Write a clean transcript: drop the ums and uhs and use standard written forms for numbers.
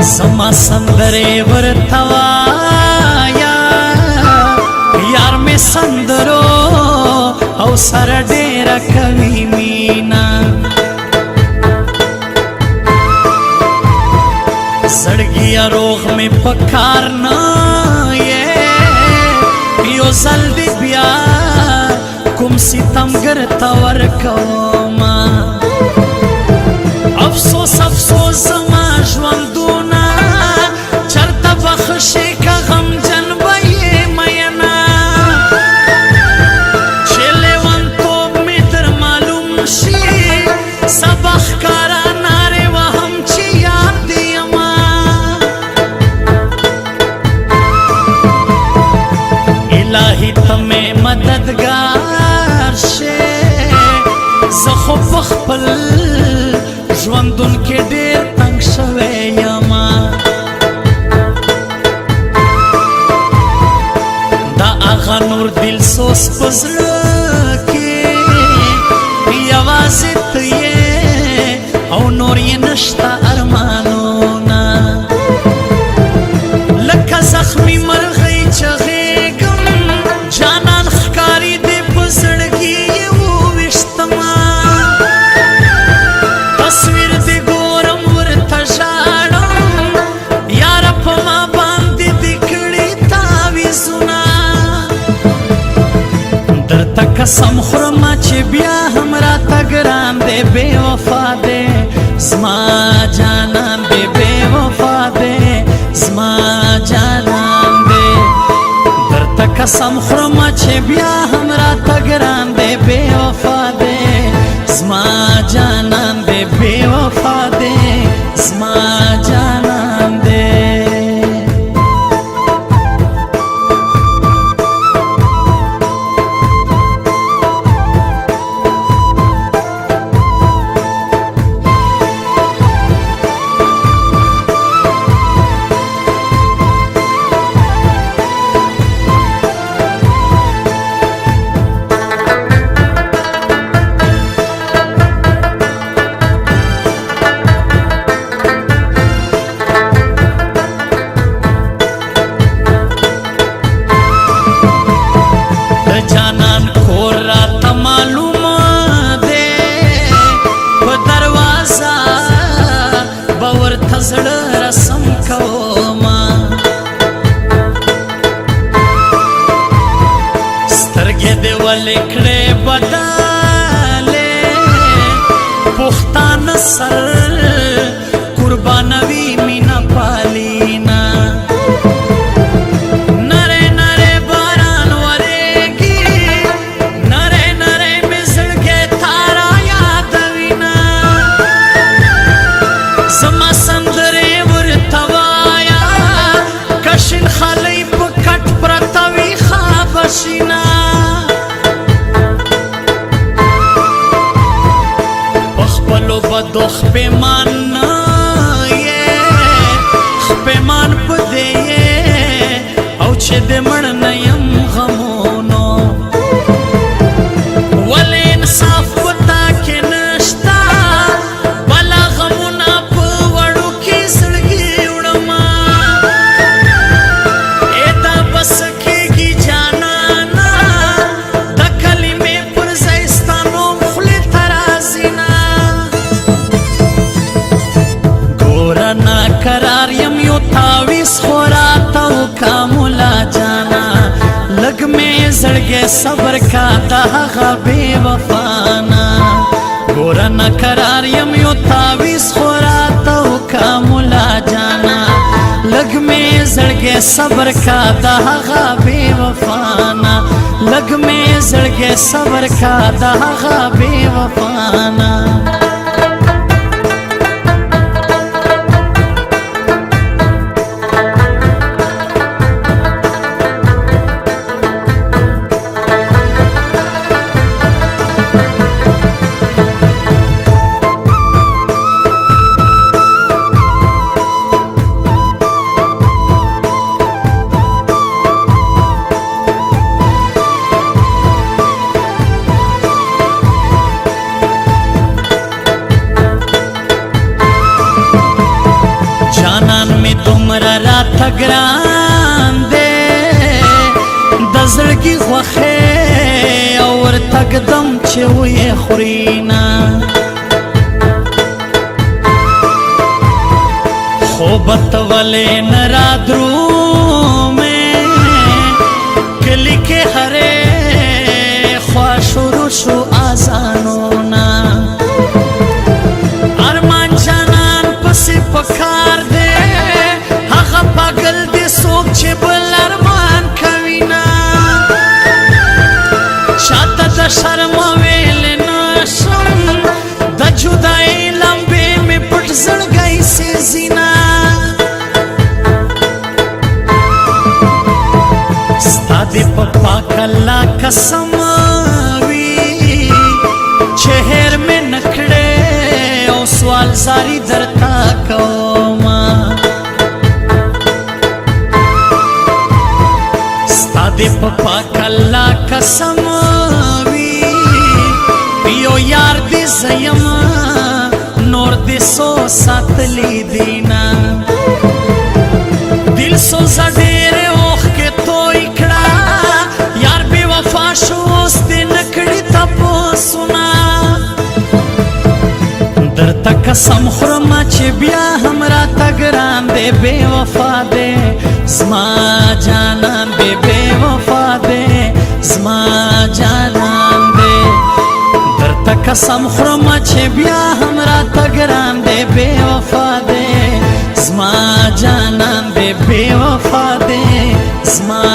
समा संदरे वर्तवाया यार में संदरो औ सर डेरा कवि मीना सड़गिया रोग में पकारना ये यो जल्दी बिया कुम सितम गर तवर कौमा अफसोस अफसोस जमा ژوندونه چرته بخښې که غمجن به یې میینه چې لیونتوب مې در معلوم شي سبا ښکاره نارې وهم چې یار دې یمه الهي ته مې مددګار شې زه خو په خپل ژوندون کې ډېر تنګ شوی یما دا هغه نور دل سوز په زړه کې یوازې ته یې او نور یې نشته ارمانونه لکه زخمي مرغۍ چغېږم جانان ښکاري دې په زړګي یې وویشتمه تصویر دې ګورم ورته ژاړم یاره په ما باندې دې کړي تعویضونه درته قسم خورم چې بیا هم راته ګران دی بې وفا دی زما جانان دی بې وفا دی زما جانان دی درته قسم خورم چې بیا هم راته ګران دی بې وفا دی زما جانان دی بے وفا دے زما جانان دے جانان کور راته معلومه دی په دروازه به ورته زړه رسم کومه سترګې دې ولې کړې بدلې پښتانه سر قربانوي مینه پالینا پخپلو بدو خپیمان خپیمان پدې او چې دې مړ نه یم غمونو ولې انصاف پتا کې نشتا بلا غمونه په وړو کې زړګي وړما اېدا بس کېږي جانانا د کلمې پر ځای ستا نوم خولې ته راځي نه ګوره ناکرار یم یو تعویض خورا صبر کا دا هغه بے وفانا ګوره نقرار یم یو تعویز خو راته وکړه ملا جانا لږ مې زړګی صبر کا دا هغه بے وفانا لږ مې زړګی صبر کا دا هغه بے وفانا راته ګران دی د زړګي خوښۍ او ورته ږدم چې ویې خوري نه خوبت ولې نه رادرومې کلي کې هرې خوا شروع شو اذانونه ارمان جانان پسې پکار دی چې بل ارمان کوي نه چاته د شرم ویل نشم د جدایۍ لمبې مې پټ زړګی سېزي نه ستا دې په پاک الله قسم وي چې هېر مې نه کړې او سوال زاري درته کومه دې په پاک الله قسم وي یو یار دې زه یم نور دې څو ساتلی دي نه دل سوزه ډېرې اوښکې توی کړه یار بې وفا شو اوس دې نه کړي تپوسونه درته قسم خورم چې بیا هم راته ګران دی بې وفا دی زما جانان دی بے وفا دے زما جانان دے درته قسم خورم چې بیا هم راته ګران دی بے وفا دے زما جانان دی بے وفا دے زما